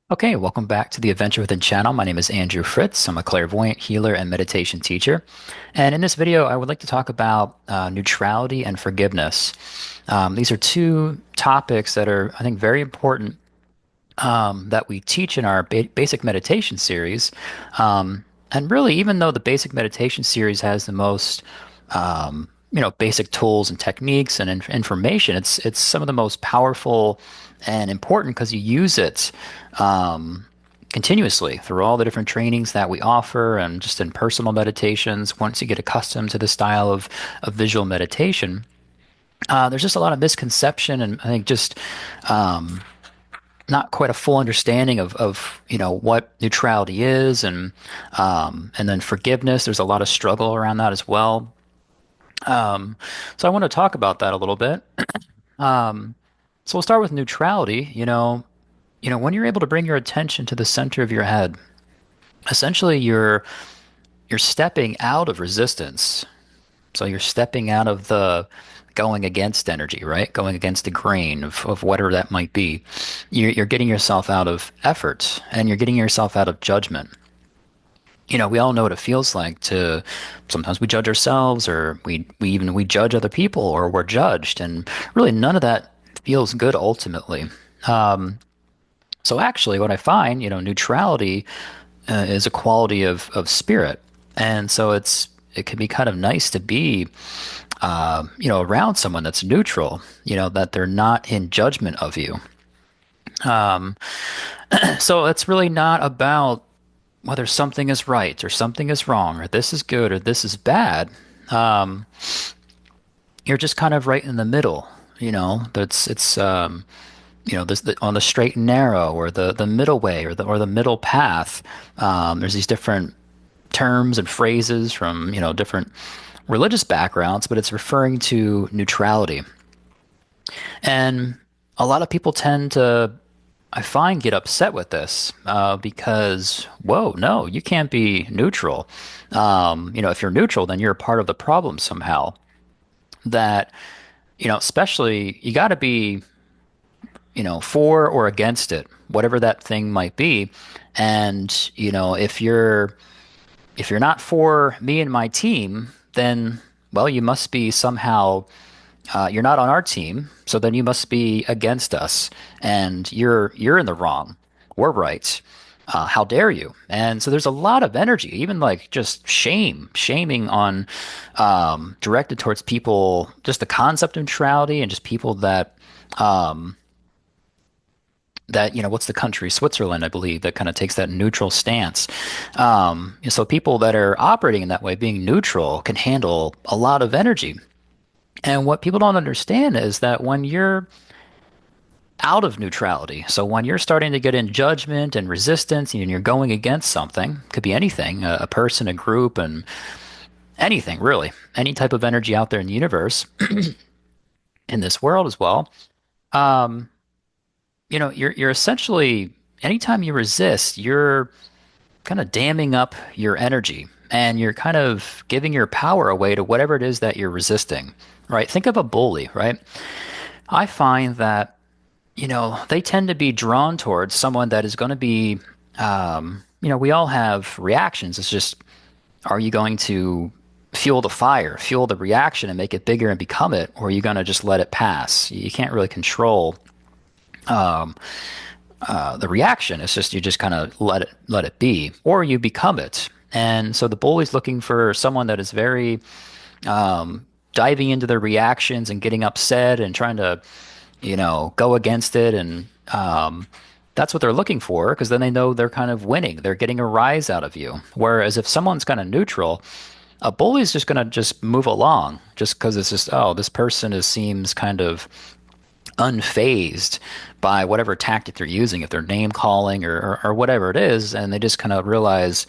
Okay, welcome back to the Adventure Within channel. My name is Andrew Fritz. I'm a clairvoyant healer and meditation teacher. And in this video, I would like to talk about neutrality and forgiveness. These are two topics that are, I think, very important that we teach in our basic meditation series. And really, even though the basic meditation series has the most, basic tools and techniques and information, it's some of the most powerful and important because you use it continuously through all the different trainings that we offer and just in personal meditations. Once you get accustomed to the style of visual meditation, there's just a lot of misconception and I think just not quite a full understanding of what neutrality is and then forgiveness. There's a lot of struggle around that as well. So I want to talk about that a little bit. So we'll start with neutrality. When you're able to bring your attention to the center of your head, essentially you're stepping out of resistance. So you're stepping out of the going against energy, right? Going against the grain of whatever that might be. You're getting yourself out of effort and you're getting yourself out of judgment. We all know what it feels like to sometimes we judge ourselves or we judge other people or we're judged. And really none of that feels good ultimately. So actually what I find, neutrality is a quality of spirit. And so it can be kind of nice to be around someone that's neutral, that they're not in judgment of you. Um, so it's really not about whether something is right or something is wrong or this is good or this is bad. Um, you're just kind of right in the middle, this on the straight and narrow or the middle way or the middle path. There's these different terms and phrases from different religious backgrounds, but it's referring to neutrality. And a lot of people tend to, I find, get upset with this because, whoa, no, you can't be neutral. If you're neutral, then you're a part of the problem somehow. That, especially you got to be, for or against it, whatever that thing might be. And, if you're not for me and my team, then, well, you must be somehow, you're not on our team, so then you must be against us, and you're in the wrong. We're right. How dare you? And so there's a lot of energy, even like just shaming on, directed towards people, just the concept of neutrality and just people um, what's the country? Switzerland, I believe, that kind of takes that neutral stance. So people that are operating in that way, being neutral, can handle a lot of energy. And what people don't understand is that when you're out of neutrality, so when you're starting to get in judgment and resistance and you're going against something, could be anything, a person, a group, and anything really, any type of energy out there in the universe, in this world as well. Um, you're essentially anytime you resist, you're kind of damming up your energy and you're kind of giving your power away to whatever it is that you're resisting, right? Think of a bully, right? I find that, they tend to be drawn towards someone that is going to be, we all have reactions. It's just, are you going to fuel the fire, fuel the reaction and make it bigger and become it, or are you going to just let it pass? You can't really control um, the reaction. It's just you just kind of let it be, or you become it. And so the bully's looking for someone that is very diving into their reactions and getting upset and trying to, go against it. And that's what they're looking for because then they know they're kind of winning. They're getting a rise out of you. Whereas if someone's kind of neutral, a bully's just going to just move along just because it's just, oh, this person seems kind of unfazed by whatever tactic they're using, if they're name calling or whatever it is, and they just kind of realize,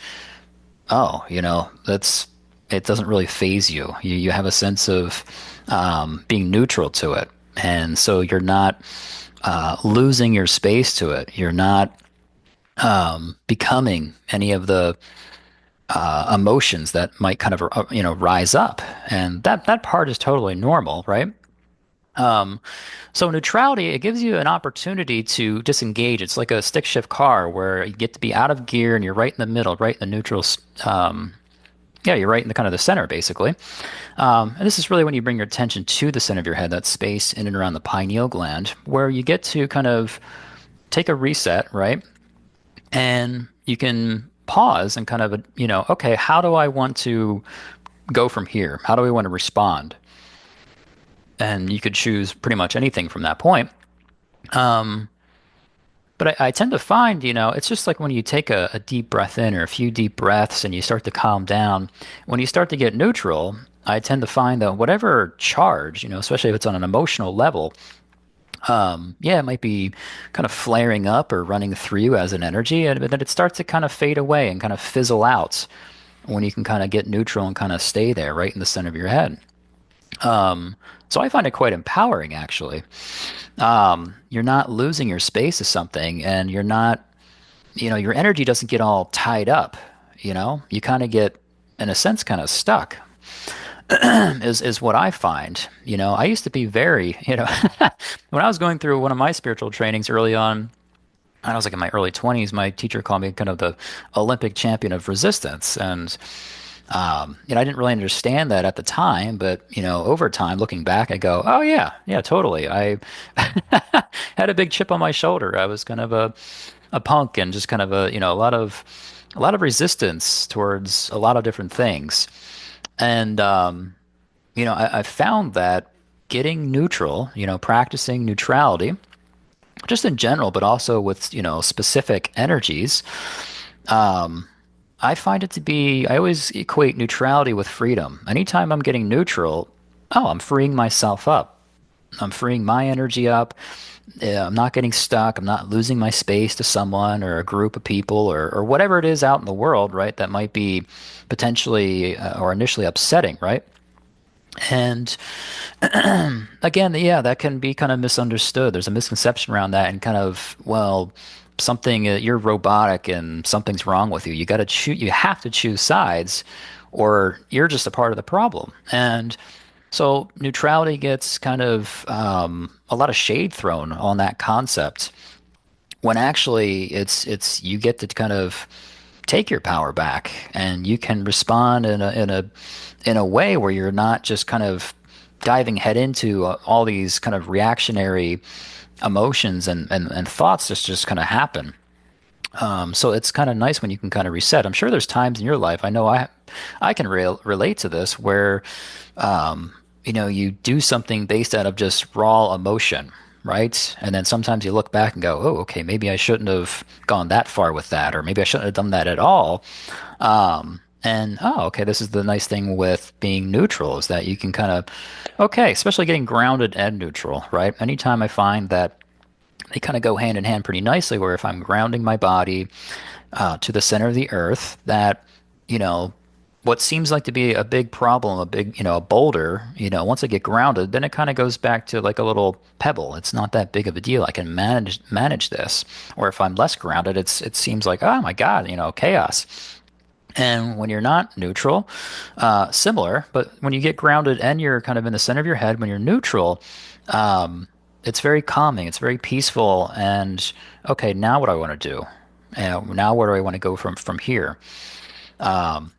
oh, it doesn't really phase you. You have a sense of being neutral to it, and so you're not losing your space to it. You're not becoming any of the emotions that might kind of rise up, and that part is totally normal, right? Um, so neutrality, it gives you an opportunity to disengage. It's like a stick shift car where you get to be out of gear and you're right in the middle, right in the neutral. Yeah, you're right in the kind of the center, basically. And this is really when you bring your attention to the center of your head, that space in and around the pineal gland, where you get to kind of take a reset, right? And you can pause and kind of, okay, how do I want to go from here? How do I want to respond? And you could choose pretty much anything from that point. Um, but I tend to find, it's just like when you take a deep breath in or a few deep breaths and you start to calm down, when you start to get neutral, I tend to find that whatever charge, especially if it's on an emotional level, yeah, it might be kind of flaring up or running through you as an energy, but then it starts to kind of fade away and kind of fizzle out when you can kind of get neutral and kind of stay there right in the center of your head. So I find it quite empowering, actually. You're not losing your space to something, and you're not, your energy doesn't get all tied up. You kind of get, in a sense, kind of stuck. Is what I find. I used to be very, when I was going through one of my spiritual trainings early on, I was like in my early 20s, my teacher called me kind of the Olympic champion of resistance. And I didn't really understand that at the time, but over time, looking back, I go, oh yeah, yeah, totally. I had a big chip on my shoulder. I was kind of a punk and just kind of a lot of resistance towards a lot of different things. And I found that getting neutral, practicing neutrality, just in general, but also with specific energies. Um, I find it to be, I always equate neutrality with freedom. Anytime I'm getting neutral, oh, I'm freeing myself up. I'm freeing my energy up. I'm not getting stuck. I'm not losing my space to someone or a group of people or whatever it is out in the world, right? That might be potentially or initially upsetting, right? And again, yeah, that can be kind of misunderstood. There's a misconception around that, and kind of, well, something you're robotic and something's wrong with you. You got to choose. You have to choose sides, or you're just a part of the problem. And so neutrality gets kind of a lot of shade thrown on that concept, when actually it's you get to kind of take your power back, and you can respond in a way where you're not just kind of diving head into all these kind of reactionary emotions and thoughts that just kind of happen. So it's kind of nice when you can kind of reset. I'm sure there's times in your life, I know I can relate to this, where you do something based out of just raw emotion, right? And then sometimes you look back and go, oh, okay, maybe I shouldn't have gone that far with that, or maybe I shouldn't have done that at all. And oh, okay, this is the nice thing with being neutral, is that you can kind of, okay, especially getting grounded and neutral, right? Anytime I find that they kind of go hand in hand pretty nicely, where if I'm grounding my body to the center of the earth, that, you know, what seems like to be a big problem, a big, a boulder, once I get grounded, then it kind of goes back to like a little pebble. It's not that big of a deal. I can manage this. Or if I'm less grounded, it seems like, oh my God, chaos. And when you're not neutral, similar, but when you get grounded and you're kind of in the center of your head, when you're neutral, it's very calming, it's very peaceful, and okay, now what do I want to do? Now where do I want to go from here? Um,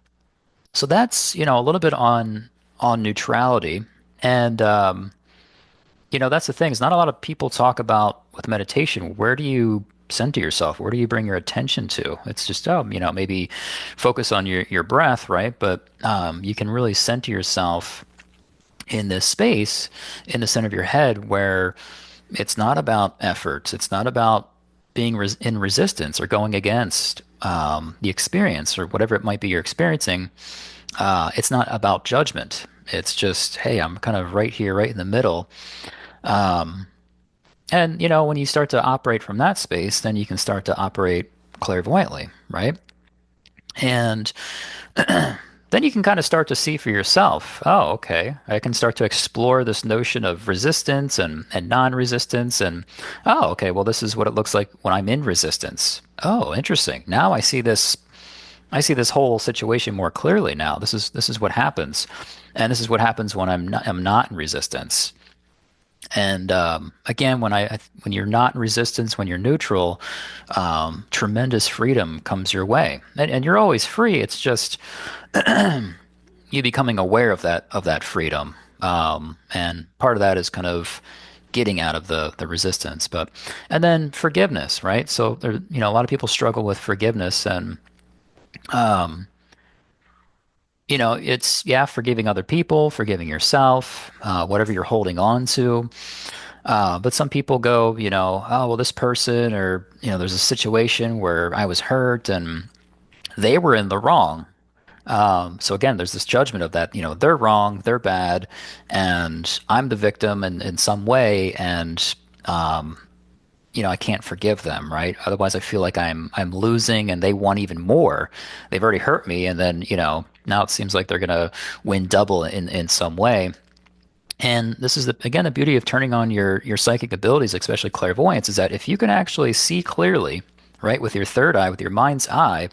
so that's a little bit on neutrality, and that's the thing. Is not a lot of people talk about with meditation. Where do you center yourself? Where do you bring your attention to? It's just maybe focus on your breath, right? But you can really center yourself in this space in the center of your head, where it's not about effort. It's not about being in resistance or going against the experience or whatever it might be you're experiencing. It's not about judgment. It's just, hey, I'm kind of right here, right in the middle. Um, and when you start to operate from that space, then you can start to operate clairvoyantly, right? And then you can kind of start to see for yourself, oh, okay, I can start to explore this notion of resistance and non-resistance. And, oh, okay, well, this is what it looks like when I'm in resistance. Oh, interesting. Now I see this whole situation more clearly now. This is what happens. And this is what happens when I'm not in resistance. And again, when you're not in resistance, when you're neutral, tremendous freedom comes your way, and you're always free. It's just you becoming aware of that freedom, and part of that is kind of getting out of the resistance. But and then forgiveness, right? So there, a lot of people struggle with forgiveness, and it's yeah, forgiving other people, forgiving yourself, whatever you're holding on to. But some people go, oh, well, this person, or, there's a situation where I was hurt and they were in the wrong. So again, there's this judgment of that, they're wrong, they're bad, and I'm the victim in some way, and I can't forgive them, right? Otherwise, I feel like I'm losing, and they want even more. They've already hurt me, and then now it seems like they're gonna win double in some way. And this is again the beauty of turning on your psychic abilities, especially clairvoyance, is that if you can actually see clearly, right, with your third eye, with your mind's eye,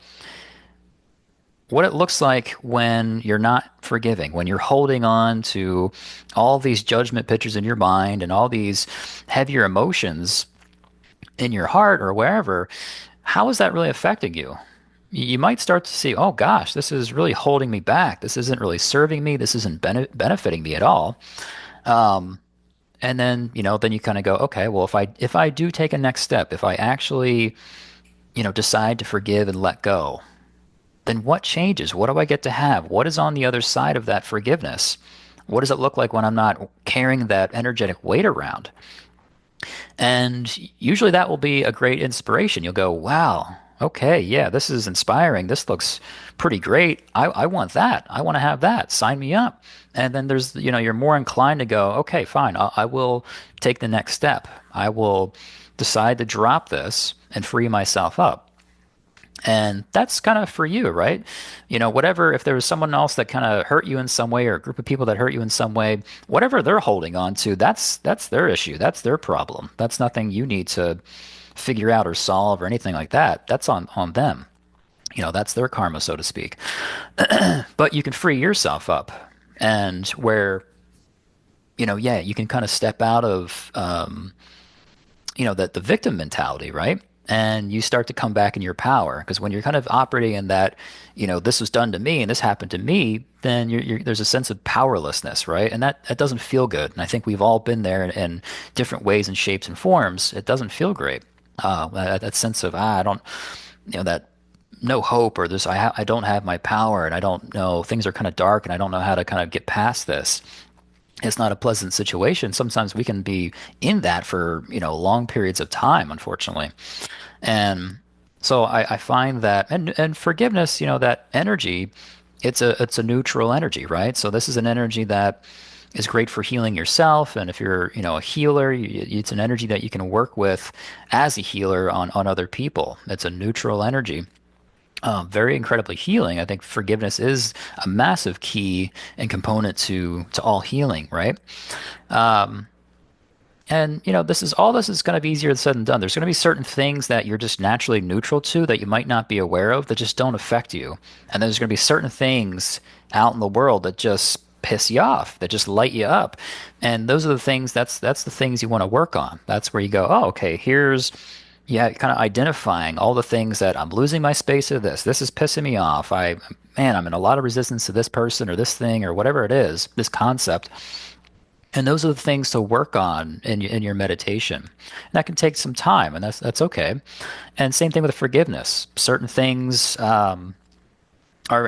what it looks like when you're not forgiving, when you're holding on to all these judgment pictures in your mind and all these heavier emotions in your heart or wherever, how is that really affecting you? You might start to see, oh gosh, this is really holding me back. This isn't really serving me. This isn't benefiting me at all. And then, then you kind of go, okay, well, if I do take a next step, if I actually, decide to forgive and let go, then what changes? What do I get to have? What is on the other side of that forgiveness? What does it look like when I'm not carrying that energetic weight around? And usually that will be a great inspiration. You'll go, wow, okay, yeah, this is inspiring. This looks pretty great. I want that. I want to have that. Sign me up. And then there's, you're more inclined to go, okay, fine, I will take the next step. I will decide to drop this and free myself up. And that's kind of for you, right? Whatever, if there was someone else that kind of hurt you in some way, or a group of people that hurt you in some way, whatever they're holding on to, that's their issue. That's their problem. That's nothing you need to figure out or solve or anything like that. That's on them. That's their karma, so to speak. But you can free yourself up, and where, yeah, you can kind of step out of that the victim mentality, right? And you start to come back in your power, because when you're kind of operating in that, this was done to me and this happened to me, then there's a sense of powerlessness, right? And that doesn't feel good. And I think we've all been there in different ways and shapes and forms. It doesn't feel great. That sense of I don't, that no hope, or this I don't have my power, and I don't know, things are kind of dark, and I don't know how to kind of get past this. It's not a pleasant situation. Sometimes we can be in that for, long periods of time, unfortunately. And so I find that, and forgiveness, that energy, it's a neutral energy, right? So this is an energy that is great for healing yourself. And if you're, a healer, it's an energy that you can work with as a healer on other people. It's a neutral energy. Very incredibly healing. I think forgiveness is a massive key and component to all healing, right? And this is kind of easier said than done. There's going to be certain things that you're just naturally neutral to that you might not be aware of that just don't affect you. And then there's going to be certain things out in the world that just piss you off, that just light you up. And those are the things, that's the things you want to work on. That's where you go, oh, okay, here's yeah, kind of identifying all the things that I'm losing my space to this. This is pissing me off. I'm in a lot of resistance to this person or this thing or whatever it is, this concept. And those are the things to work on in your meditation. And that can take some time, and that's okay. And same thing with forgiveness. Certain things are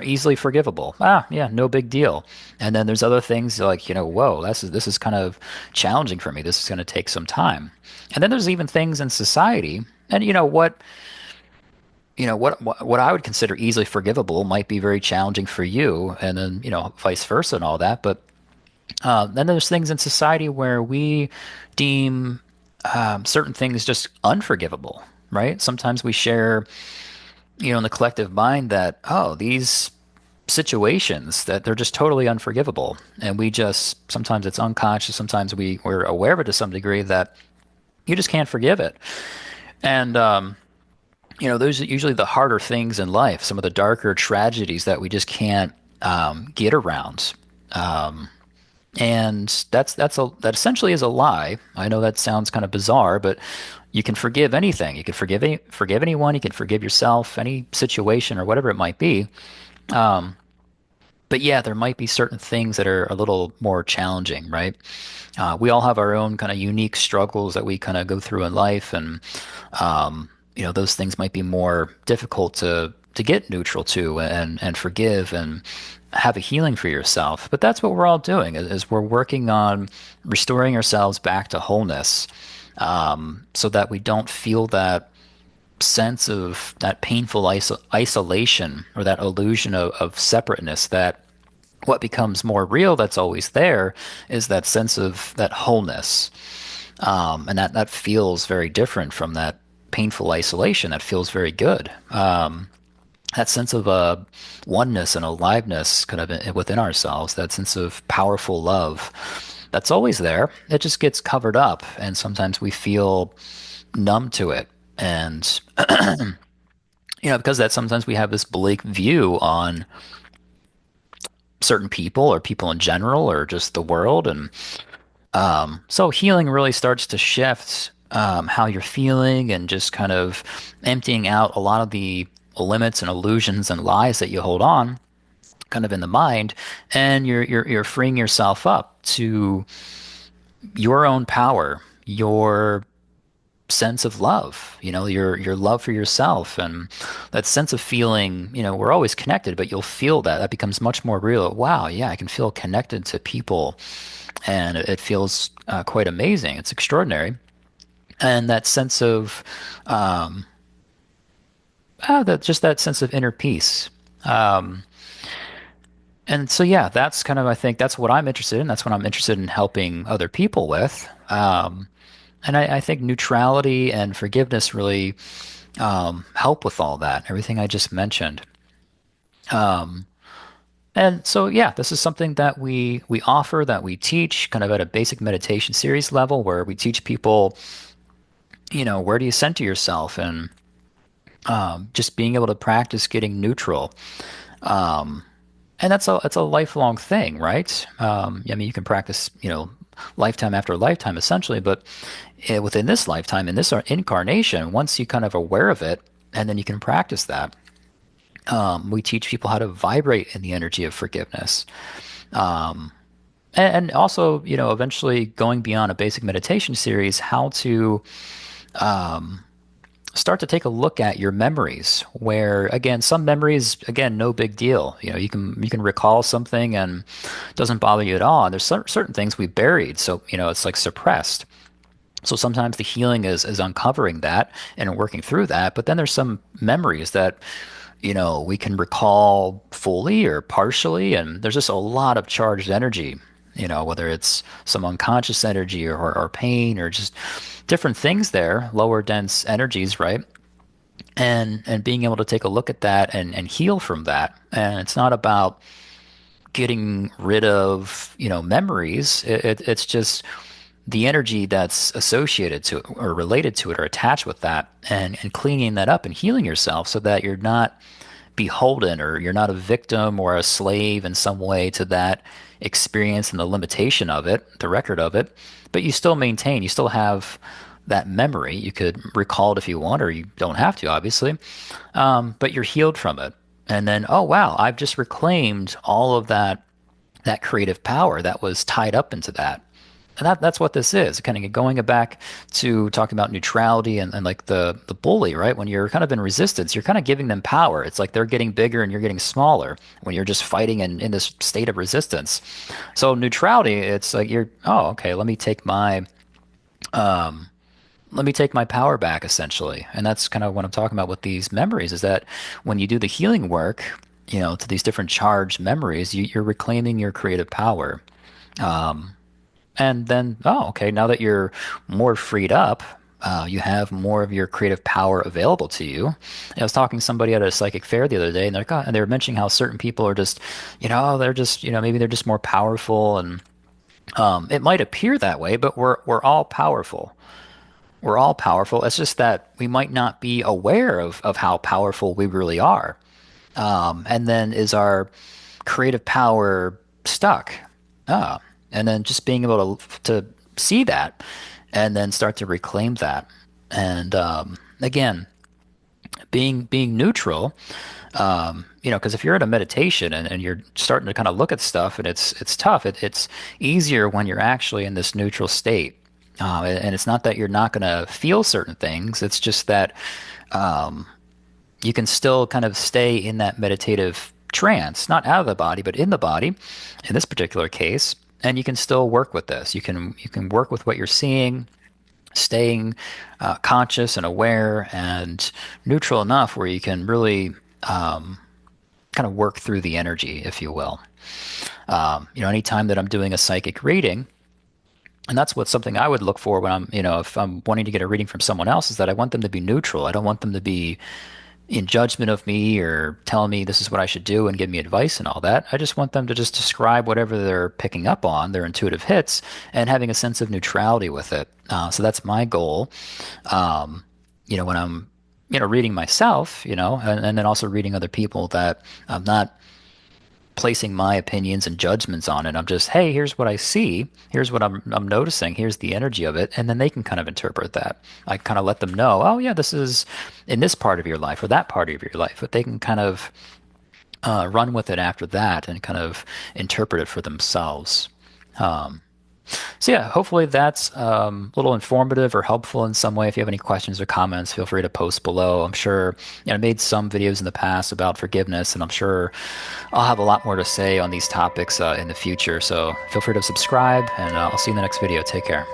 easily forgivable. Yeah, no big deal. And then there's other things like, whoa, this is kind of challenging for me. This is going to take some time. And then there's even things in society, and what I would consider easily forgivable might be very challenging for you, and then vice versa and all that. But then there's things in society where we deem certain things just unforgivable, right? Sometimes we share, in the collective mind that, oh, these situations that they're just totally unforgivable. And we just, sometimes it's unconscious, sometimes we're aware of it to some degree that you just can't forgive it. And, those are usually the harder things in life, some of the darker tragedies that we just can't get around. And that essentially is a lie. I know that sounds kind of bizarre, but you can forgive anything. You can forgive anyone. You can forgive yourself, any situation or whatever it might be. But yeah, there might be certain things that are a little more challenging, right? We all have our own kind of unique struggles that we kind of go through in life, and those things might be more difficult to get neutral to and forgive and have a healing for yourself. But that's what we're all doing is we're working on restoring ourselves back to wholeness, so that we don't feel that sense of that painful isolation or that illusion of separateness. That what becomes more real, that's always there, is that sense of that wholeness. And that feels very different from that painful isolation. That feels very good. That sense of oneness and aliveness kind of within ourselves, that sense of powerful love, that's always there. It just gets covered up, and sometimes we feel numb to it. And because that sometimes we have this bleak view on certain people or people in general or just the world. And so healing really starts to shift how you're feeling and just kind of emptying out a lot of the limits and illusions and lies that you hold on kind of in the mind, and you're freeing yourself up to your own power, your sense of love, your love for yourself, and that sense of feeling, we're always connected, but you'll feel that becomes much more real. Wow, yeah, I can feel connected to people, and it feels quite amazing. It's extraordinary. And that sense of that sense of inner peace. And so, yeah, that's kind of, I think that's what I'm interested in. That's what I'm interested in helping other people with. And I think neutrality and forgiveness really help with all that, everything I just mentioned. And so, yeah, this is something that we offer, that we teach, kind of at a basic meditation series level, where we teach people, where do you center yourself, and just being able to practice getting neutral. And that's a lifelong thing, right? I mean, you can practice, lifetime after lifetime, essentially, but within this lifetime, in this incarnation, once you kind of aware of it, and then you can practice that. We teach people how to vibrate in the energy of forgiveness, and also, eventually going beyond a basic meditation series, how to start to take a look at your memories, where again, some memories, again, no big deal. You can recall something and it doesn't bother you at all. And there's certain things we buried, so it's like suppressed. So sometimes the healing is uncovering that and working through that. But then there's some memories that we can recall fully or partially, and there's just a lot of charged energy. Whether it's some unconscious energy or pain or just different things there, lower dense energies, right? And being able to take a look at that and heal from that. And it's not about getting rid of, memories. It's just the energy that's associated to it or related to it or attached with that, and cleaning that up and healing yourself so that you're not beholden, or you're not a victim or a slave in some way to that experience and the limitation of it, the record of it. But you still maintain, you still have that memory. You could recall it if you want, or you don't have to, obviously. But you're healed from it. And then, oh wow, I've just reclaimed all of that creative power that was tied up into that. And that's what this is. Kind of going back to talking about neutrality and like the bully, right? When you're kind of in resistance, you're kind of giving them power. It's like they're getting bigger and you're getting smaller when you're just fighting in this state of resistance. So neutrality, it's like oh, okay, let me take my power back, essentially. And that's kind of what I'm talking about with these memories, is that when you do the healing work, to these different charged memories, you're reclaiming your creative power. And then, oh, okay, now that you're more freed up, you have more of your creative power available to you. I was talking to somebody at a psychic fair the other day, and and they were mentioning how certain people are just, they're just, maybe they're just more powerful, and it might appear that way, but we're all powerful. We're all powerful. It's just that we might not be aware of how powerful we really are. And then is our creative power stuck? Ah, and then just being able to see that, and then start to reclaim that. And again, being neutral, because if you're in a meditation and you're starting to kind of look at stuff and it's tough, it's easier when you're actually in this neutral state. And it's not that you're not going to feel certain things. It's just that you can still kind of stay in that meditative trance, not out of the body, but in the body, in this particular case. And you can still work with this. You can work with what you're seeing, staying conscious and aware and neutral enough where you can really kind of work through the energy, if you will. Anytime that I'm doing a psychic reading, and that's what's something I would look for when if I'm wanting to get a reading from someone else, is that I want them to be neutral. I don't want them to be in judgment of me or telling me this is what I should do and give me advice and all that. I just want them to just describe whatever they're picking up on, their intuitive hits, and having a sense of neutrality with it. So that's my goal. When I'm, reading myself, and then also reading other people, that I'm not placing my opinions and judgments on it. I'm just, hey, here's what I see. Here's what I'm noticing. Here's the energy of it, and then they can kind of interpret that. I kind of let them know, oh yeah, this is in this part of your life or that part of your life, but they can kind of run with it after that and kind of interpret it for themselves. Um, so yeah, hopefully that's a little informative or helpful in some way. If you have any questions or comments, feel free to post below. I'm sure, I made some videos in the past about forgiveness, and I'm sure I'll have a lot more to say on these topics in the future. So feel free to subscribe, and I'll see you in the next video. Take care.